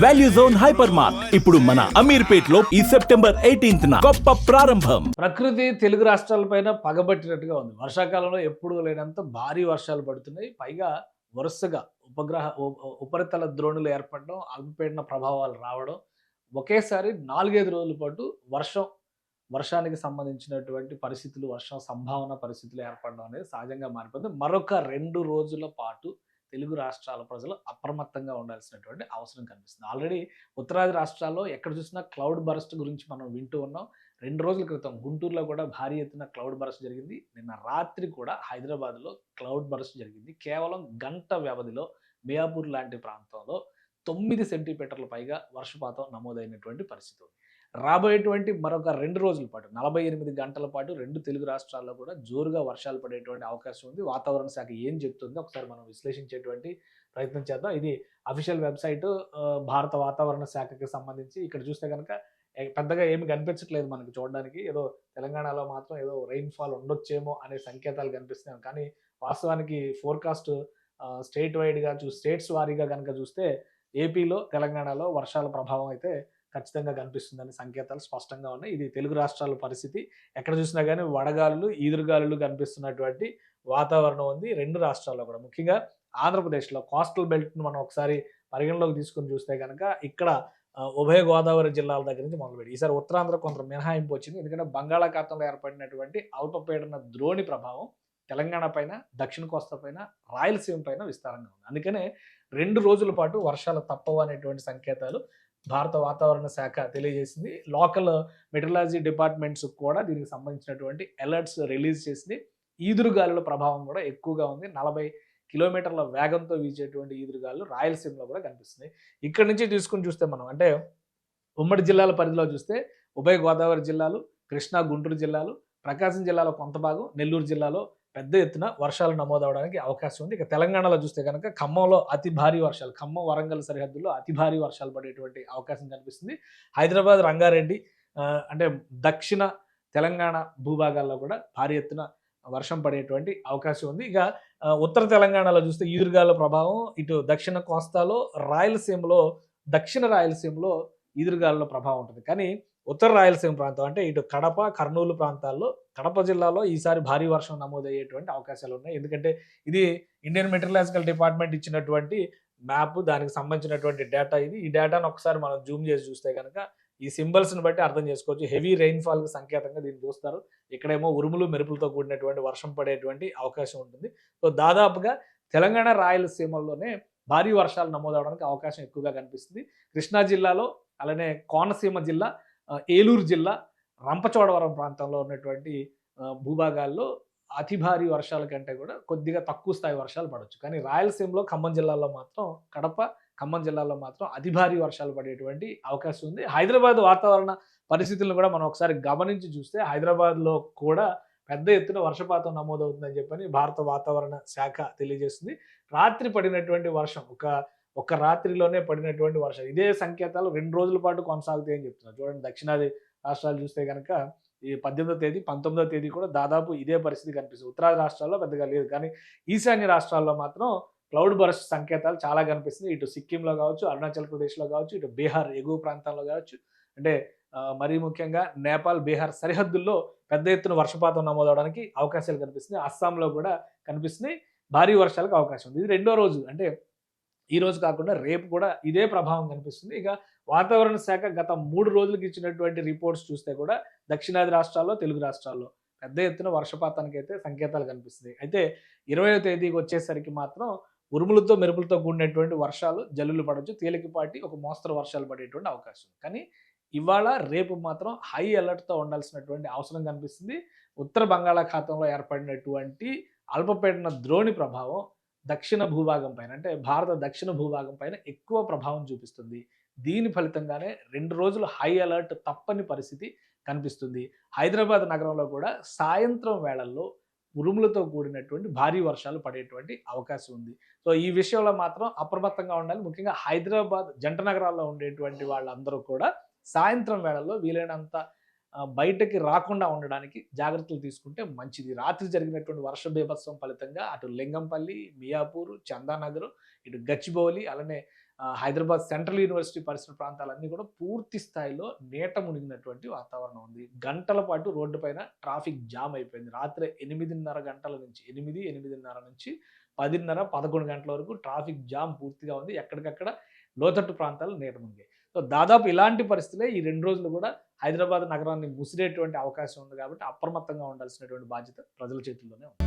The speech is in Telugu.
వాల్యూ జోన్ హైపర్ మార్ట్ ఇప్పుడు మన అమీర్పేట్ లో ఈ సెప్టెంబర్ 18న గొప్ప ప్రారంభం. ప్రకృతి తెలుగు రాష్ట్రాలపైన పగబట్టినట్టుగా ఉంది. వర్షాకాలంలో ఎప్పుడూ లేనంత భారీ వర్షాలు పడుతున్నాయి. పైగా వరుసగా ఉపరితల ద్రోణులు ఏర్పడడం, అల్పపీడన ప్రభావాలు రావడం, ఒకేసారి 4, 5 రోజుల పాటు వర్షానికి సంబంధించినటువంటి పరిస్థితులు, వర్షం సంభావన పరిస్థితులు ఏర్పడడం అనేది సహజంగా మారిపోతుంది. మరొక 2 రోజుల పాటు తెలుగు రాష్ట్రాల ప్రజలు అప్రమత్తంగా ఉండాల్సినటువంటి అవసరం కనిపిస్తుంది. ఆల్రెడీ ఉత్తరాది రాష్ట్రాల్లో ఎక్కడ చూసినా క్లౌడ్ బరస్ట్ గురించి మనం వింటూ ఉన్నాం. 2 రోజుల క్రితం గుంటూరులో కూడా భారీ ఎత్తున క్లౌడ్ బరస్ట్ జరిగింది. నిన్న రాత్రి కూడా హైదరాబాద్లో క్లౌడ్ బరస్ట్ జరిగింది. కేవలం గంట వ్యవధిలో మియాపూర్ లాంటి ప్రాంతంలో 9 సెంటీమీటర్ల పైగా వర్షపాతం నమోదైనటువంటి పరిస్థితి ఉంది. రాబోయేటువంటి మరొక 2 రోజుల పాటు 48 గంటల పాటు 2 తెలుగు రాష్ట్రాల్లో కూడా జోరుగా వర్షాలు పడేటువంటి అవకాశం ఉంది. వాతావరణ శాఖ ఏం చెప్తుందో ఒకసారి మనం విశ్లేషించేటువంటి ప్రయత్నం చేద్దాం. ఇది అఫీషియల్ వెబ్సైట్ భారత వాతావరణ శాఖకి సంబంధించి. ఇక్కడ చూస్తే కనుక పెద్దగా ఏమి కనిపించట్లేదు మనకి చూడడానికి. ఏదో తెలంగాణలో మాత్రం ఏదో రెయిన్ఫాల్ ఉండొచ్చేమో అనే సంకేతాలు కనిపిస్తున్నాయి. కానీ వాస్తవానికి ఫోర్కాస్ట్ స్టేట్స్ వారీగా కనుక చూస్తే ఏపీలో, తెలంగాణలో వర్షాల ప్రభావం అయితే ఖచ్చితంగా కనిపిస్తుందని సంకేతాలు స్పష్టంగా ఉన్నాయి. ఇది తెలుగు రాష్ట్రాల పరిస్థితి. ఎక్కడ చూసినా కానీ వడగాలులు, ఈదురుగాలులు కనిపిస్తున్నటువంటి వాతావరణం ఉంది 2 రాష్ట్రాల్లో కూడా. ముఖ్యంగా ఆంధ్రప్రదేశ్లో కోస్టల్ బెల్ట్ను మనం ఒకసారి పరిగణలోకి తీసుకుని చూస్తే కనుక ఇక్కడ ఉభయ గోదావరి జిల్లాల దగ్గర నుంచి మొదలుపెట్టి ఈసారి ఉత్తరాంధ్ర కొంత మినహాయింపు వచ్చింది. ఎందుకంటే బంగాళాఖాతంలో ఏర్పడినటువంటి అల్పపీడన ద్రోణి ప్రభావం తెలంగాణ పైన, దక్షిణ కోస్తా పైన, రాయలసీమ పైన విస్తారంగా ఉంది. అందుకనే 2 రోజుల పాటు వర్షాలు తప్పవు అనేటువంటి సంకేతాలు భారత వాతావరణ శాఖ తెలియజేసింది. లోకల్ మెటీరియాలజీ డిపార్ట్మెంట్స్ కూడా దీనికి సంబంధించినటువంటి అలర్ట్స్ రిలీజ్ చేసింది. ఈదురుగాలుల ప్రభావం కూడా ఎక్కువగా ఉంది. 40 కిలోమీటర్ల వేగంతో వీచేటువంటి ఈదురుగాలు రాయలసీమలో కూడా కనిపిస్తున్నాయి. ఇక్కడి నుంచి తీసుకుని చూస్తే మనం అంటే ఉమ్మడి జిల్లాల పరిధిలో చూస్తే ఉభయ గోదావరి జిల్లాలు, కృష్ణా, గుంటూరు జిల్లాలు, ప్రకాశం జిల్లాలో కొంత భాగం, నెల్లూరు జిల్లాలో పెద్ద ఎత్తున వర్షాలు నమోదవడానికి అవకాశం ఉంది. ఇక తెలంగాణలో చూస్తే కనుక ఖమ్మంలో అతి భారీ వర్షాలు, ఖమ్మం వరంగల్ సరిహద్దుల్లో అతి భారీ వర్షాలు పడేటువంటి అవకాశం కనిపిస్తుంది. హైదరాబాద్, రంగారెడ్డి అంటే దక్షిణ తెలంగాణ భూభాగాల్లో కూడా భారీ ఎత్తున వర్షం పడేటువంటి అవకాశం ఉంది. ఇక ఉత్తర తెలంగాణలో చూస్తే ఈదురుగాల ప్రభావం, ఇటు దక్షిణ కోస్తాలో, దక్షిణ రాయలసీమలో ఈదురుగాలుల ప్రభావం ఉంటుంది. కానీ ఉత్తర రాయలసీమ ప్రాంతం అంటే ఇటు కడప, కర్నూలు ప్రాంతాల్లో, కడప జిల్లాలో ఈసారి భారీ వర్షం నమోదయ్యేటువంటి అవకాశాలు ఉన్నాయి. ఎందుకంటే ఇది ఇండియన్ మెటీరియాలజికల్ డిపార్ట్మెంట్ ఇచ్చినటువంటి మ్యాప్, దానికి సంబంధించినటువంటి డేటా ఇది. ఈ డేటాను ఒకసారి మనం జూమ్ చేసి చూస్తే కనుక ఈ సింబల్స్ని బట్టి అర్థం చేసుకోవచ్చు. హెవీ రెయిన్ఫాల్కి సంకేతంగా దీన్ని చూస్తారు. ఇక్కడేమో ఉరుములు మెరుపులతో కూడినటువంటి వర్షం పడేటువంటి అవకాశం ఉంటుంది. సో దాదాపుగా తెలంగాణ, రాయలసీమల్లోనే భారీ వర్షాలు నమోదవడానికి అవకాశం ఎక్కువగా కనిపిస్తుంది. కృష్ణా జిల్లాలో, అలానే కోనసీమ జిల్లా, ఏలూరు జిల్లా, రంపచోడవరం ప్రాంతంలో ఉన్నటువంటి భూభాగాల్లో అతి భారీ వర్షాల కంటే కూడా కొద్దిగా తక్కువ స్థాయి వర్షాలు పడవచ్చు. కానీ రాయలసీమలో, ఖమ్మం జిల్లాలో మాత్రం, కడప, ఖమ్మం జిల్లాలో మాత్రం అతి భారీ వర్షాలు పడేటువంటి అవకాశం ఉంది. హైదరాబాద్ వాతావరణ పరిస్థితులను కూడా మనం ఒకసారి గమనించి చూస్తే హైదరాబాద్లో కూడా పెద్ద ఎత్తున వర్షపాతం నమోదవుతుందని చెప్పని భారత వాతావరణ శాఖ తెలియజేస్తుంది. రాత్రి పడినటువంటి వర్షం, ఒక రాత్రిలోనే పడినటువంటి వర్షం, ఇదే సంకేతాలు 2 రోజుల పాటు కొనసాగుతాయని చెప్తున్నారు. చూడండి, దక్షిణాది రాష్ట్రాలు చూస్తే కనుక ఈ 18వ తేదీ, 19వ తేదీ కూడా దాదాపు ఇదే పరిస్థితి కనిపిస్తుంది. ఉత్తరాది రాష్ట్రాల్లో పెద్దగా లేదు, కానీ ఈశాన్య రాష్ట్రాల్లో మాత్రం క్లౌడ్ బరస్ట్ సంకేతాలు చాలా కనిపిస్తుంది. ఇటు సిక్కింలో కావచ్చు, అరుణాచల్ ప్రదేశ్లో కావచ్చు, ఇటు బీహార్ ఎగువ ప్రాంతాల్లో కావచ్చు, అంటే మరీ ముఖ్యంగా నేపాల్, బీహార్ సరిహద్దుల్లో పెద్ద ఎత్తున వర్షపాతం నమోదవడానికి అవకాశాలు కనిపిస్తున్నాయి. అస్సాంలో కూడా కనిపిస్తున్నాయి. భారీ వర్షాలకు అవకాశం ఉంది. ఇది 2వ రోజు, అంటే ఈ రోజు కాకుండా రేపు కూడా ఇదే ప్రభావం కనిపిస్తుంది. ఇక వాతావరణ శాఖ గత 3 రోజులకి ఇచ్చినటువంటి రిపోర్ట్స్ చూస్తే కూడా దక్షిణాది రాష్ట్రాల్లో, తెలుగు రాష్ట్రాల్లో పెద్ద ఎత్తున వర్షపాతానికి అయితే సంకేతాలు కనిపిస్తుంది. అయితే 20వ తేదీకి వచ్చేసరికి మాత్రం ఉరుములతో మెరుపులతో కూడినటువంటి వర్షాలు, జల్లులు పడవచ్చు. తేలికపాటి ఒక మోస్తరు వర్షాలు పడేటువంటి అవకాశం. కానీ ఇవాళ, రేపు మాత్రం హై అలర్ట్తో ఉండాల్సినటువంటి అవసరం కనిపిస్తుంది. ఉత్తర బంగాళాఖాతంలో ఏర్పడినటువంటి అల్పపీడన ద్రోణి ప్రభావం దక్షిణ భూభాగం పైన, అంటే భారత దక్షిణ భూభాగం పైన ఎక్కువ ప్రభావం చూపిస్తుంది. దీని ఫలితంగానే 2 రోజులు హై అలర్ట్ తప్పని పరిస్థితి కనిపిస్తుంది. హైదరాబాద్ నగరంలో కూడా సాయంత్రం వేళల్లో ఉరుములతో కూడినటువంటి భారీ వర్షాలు పడేటువంటి అవకాశం ఉంది. సో ఈ విషయంలో మాత్రం అప్రమత్తంగా ఉండాలి. ముఖ్యంగా హైదరాబాద్ జంట నగరాల్లో ఉండేటువంటి వాళ్ళందరూ కూడా సాయంత్రం వేళల్లో వీలైనంత బయటకి రాకుండా ఉండడానికి జాగ్రత్తలు తీసుకుంటే మంచిది. రాత్రి జరిగినటువంటి వర్ష బీభత్సం ఫలితంగా అటు లింగంపల్లి, మియాపూర్, చందానగర్, ఇటు గచ్చిబౌలి, అలానే హైదరాబాద్ సెంట్రల్ యూనివర్సిటీ పరిసర ప్రాంతాలన్నీ కూడా పూర్తి స్థాయిలో నీట మునిగినటువంటి వాతావరణం ఉంది. గంటల పాటు రోడ్డు పైన ట్రాఫిక్ జామ్ అయిపోయింది. రాత్రి 8:30 గంటల నుంచి 8:30 నుంచి 10:30, 11 గంటల వరకు ట్రాఫిక్ జామ్ పూర్తిగా ఉంది. ఎక్కడికక్కడ లోతట్టు ప్రాంతాలు నీట మునిగాయి. సో దాదాపు ఇలాంటి పరిస్థితులే ఈ 2 రోజులు కూడా హైదరాబాద్ నగరాన్ని ముసిరేటువంటి అవకాశం ఉంది కాబట్టి అప్రమత్తంగా ఉండాల్సినటువంటి బాధ్యత ప్రజల చేతుల్లోనే ఉంది.